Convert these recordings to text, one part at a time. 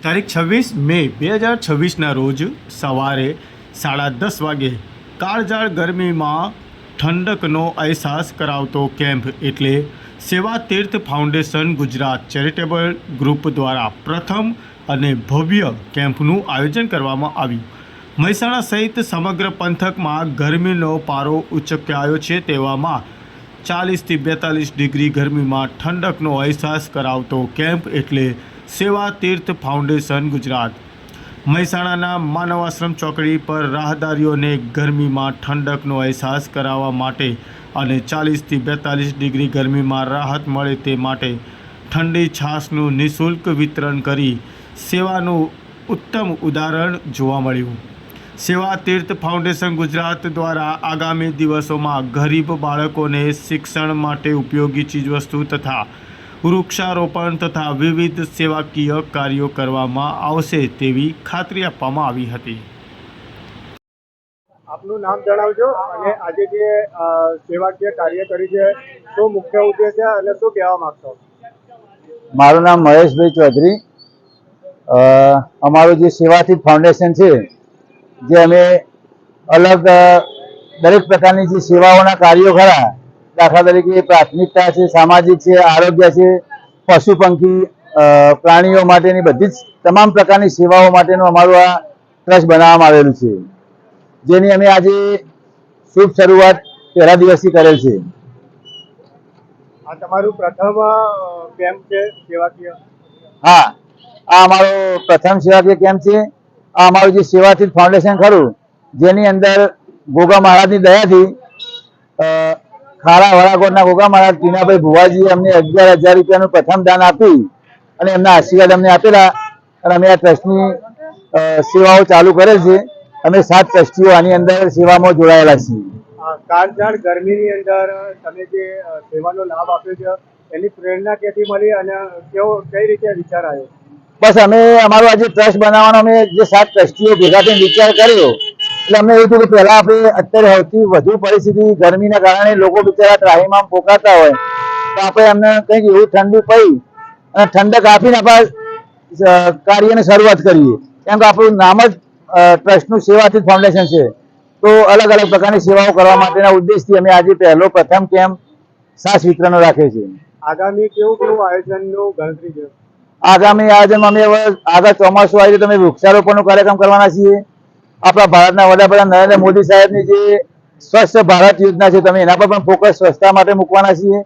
તારીખ 26 મે 2026ના રોજ સવારે 10:30 વાગે કાળઝાળ ગરમીમાં ઠંડકનો અહેસાસ કરાવતો કેમ્પ એટલે સેવા તીર્થ ફાઉન્ડેશન ગુજરાત ચેરિટેબલ ગ્રુપ દ્વારા પ્રથમ અને ભવ્ય કેમ્પનું આયોજન કરવામાં આવ્યું। મહેસાણા સહિત સમગ્ર પંથકમાં ગરમીનો પારો ઉચક્યો છે, તેવામાં 40 થી 42 ડિગ્રી ગરમીમાં ઠંડકનો અહેસાસ કરાવતો કેમ્પ એટલે સેવા તીર્થ ફાઉન્ડેશન ગુજરાત। મહેસાણાના માનવ આશ્રમ ચોકડી પર રાહદારીઓને ગરમીમાં ઠંડકનો અહેસાસ કરાવવા માટે અને 40 થી 42 ડિગ્રી ગરમીમાં રાહત મળે તે માટે ઠંડી છાશનું નિઃશુલ્ક વિતરણ કરી સેવાનું ઉત્તમ ઉદાહરણ જોવા મળ્યું। સેવા તીર્થ ફાઉન્ડેશન ગુજરાત દ્વારા આગામી દિવસોમાં ગરીબ બાળકોને શિક્ષણ માટે ઉપયોગી ચીજવસ્તુ તથા વૃક્ષારોપણ તથા વિવિધ સેવાકીય કાર્યો કરવામાં આવશે તેવી ખાતરી આપવામાં આવી હતી। આપનું નામ જણાવજો અને આજે જે સેવાકીય કાર્ય કર્યું છે શું મુખ્ય ઉદ્દેશ છે અને શું કહેવા માંગતો? મારું નામ મહેશભાઈ ચૌધરી। અમારું જે સેવાતીર્થ ફાઉન્ડેશન છે, જે અમે અલગ દરેક પ્રકારની જે સેવાઓના કાર્યો ખરા, દાખલા તરીકે પ્રાથમિકતા છે, સામાજિક છે, આરોગ્ય છે, પશુ પંખી પ્રાણીઓ માટેની બધી જ તમામ પ્રકારની સેવાઓ માટેનું અમારું આ ટ્રસ્ટ બનાવવામાં આવેલું છે, જેની અમે આજે શુભ શરૂઆત પહેલા દિવસથી કરેલ છે। આ તમારું પ્રથમ કેમ્પ છે સેવાકીય? હા, આ અમારો પ્રથમ સેવાકીય કેમ્પ છે। આ અમારું જે સેવાતીર્થ ફાઉન્ડેશન ખરું, જેની અંદર ગોગા મહારાજની દયાથી ખારા વડાકોટના ગોગા મહારાજ ટીનાભાઈ ભુવાજીએ અમને 11,000 રૂપિયાનું પ્રથમ દાન આપી અને એમના આશીર્વાદ અમને આપેલા અને અમે આ ટ્રસ્ટની સેવાઓ ચાલુ કરેલ છે। અમે 7 ટ્રસ્ટીઓ આની અંદર સેવામાં જોડાયેલા છીએ। કાળઝાળ ગરમીની અંદર તમે જે સેવાનો લાભ આપ્યો છે એની પ્રેરણા ક્યાંથી મળી અને કઈ રીતે વિચાર આવ્યો? બસ અમે અમારો આજે ટ્રસ્ટ બનાવવાનો અમે જે 7 ટ્રસ્ટીઓ ભેગા થઈને વિચાર કર્યો, એટલે અમને એવું થયું કે પહેલા આપણે અત્યારે સૌથી વધુ પરિસ્થિતિ ગરમીના કારણે લોકો બિચારા ત્રાહીમામ પોકાતા હોય, તો આપણે એમને કંઈક એવું ઠંડુ પડી અને ઠંડક આપીને આપણા કાર્યની શરૂઆત કરીએ। કેમ કે આપણું નામ જ ટ્રસ્ટનું સેવાતીર્થ ફાઉન્ડેશન છે, તો અલગ અલગ પ્રકારની સેવાઓ કરવા માટેના ઉદ્દેશથી અમે આજે પ્રથમ કેમ્પ છાશ વિતરણનો રાખ્યો છે। આગામી કેવું આયોજનનું ગણતરી છે? આગામી આયોજનમાં અમે આગળ ચોમાસું આવી તો અમે વૃક્ષારોપણનો કાર્યક્રમ કરવાના છીએ। આપણા ભારતના વડાપ્રધાન નરેન્દ્ર મોદી સાહેબની જે સ્વચ્છ ભારત યોજના છે, તમે એના પર પણ ફોકસ સ્વચ્છતા માટે મૂકવાના છીએ।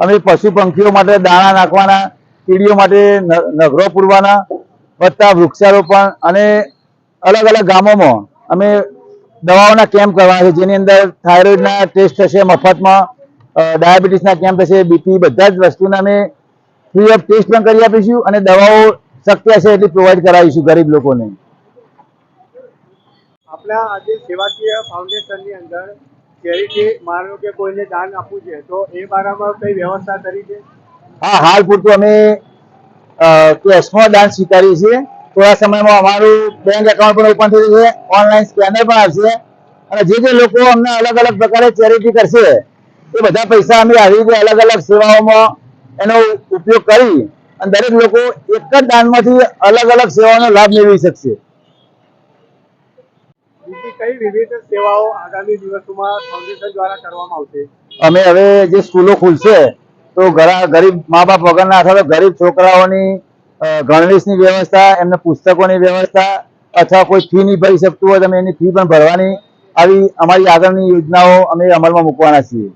અમે પશુ પંખીઓ માટે દાણા નાખવાના, કીડીઓ માટે નગરો પૂરવાના, વત્તા વૃક્ષારોપણ અને અલગ અલગ ગામોમાં અમે દવાઓના કેમ્પ કરવાના છે, જેની અંદર થાઇરોઇડના ટેસ્ટ થશે મફતમાં, ડાયાબિટીસના કેમ્પ થશે, બીપી બધા જ વસ્તુના અમે ફ્રી ઓફ ટેસ્ટ પણ કરી આપીશું અને દવાઓ શક્ય હશે એટલી પ્રોવાઈડ કરાવીશું ગરીબ લોકોને। આપણા આજે સેવાકીય ફાઉન્ડેશનની અંદર ચેરિટી માનો કે કોઈને દાન આપવું છે તો એ બારામાં કઈ વ્યવસ્થા કરી છે? હા, હાલ પૂરતું અમે કેશમાં દાન સ્વીકારીએ છીએ। થોડા સમયમાં અમારું બેંક એકાઉન્ટ પણ ઓપન થઈ જશે, ઓનલાઈન સ્કેનર પણ આવશે અને જે લોકો અમને અલગ અલગ પ્રકારે ચેરિટી કરશે એ બધા પૈસા અમે આવી રીતે અલગ અલગ સેવાઓમાં એનો ઉપયોગ કરી અને દરેક લોકો એક જ દાનમાંથી અલગ અલગ સેવાઓનો લાભ મેળવી શકશે। બીજી કઈ વિવિધ સેવાઓ આગામી દિવસોમાં ફાઉન્ડેશન દ્વારા કરવામાં આવશે? અમે હવે જે સ્કૂલો ખુલશે તો ગરીબ મા બાપ વગરના અથવા તો ગરીબ છોકરાઓની ગણવેશની વ્યવસ્થા, એમને પુસ્તકોની વ્યવસ્થા અથવા કોઈ ફી નહીં ભરી શકતું હોય તમે એની ફી પણ ભરવાની, આવી અમારી આગળની યોજનાઓ અમે અમલમાં મૂકવાના છીએ।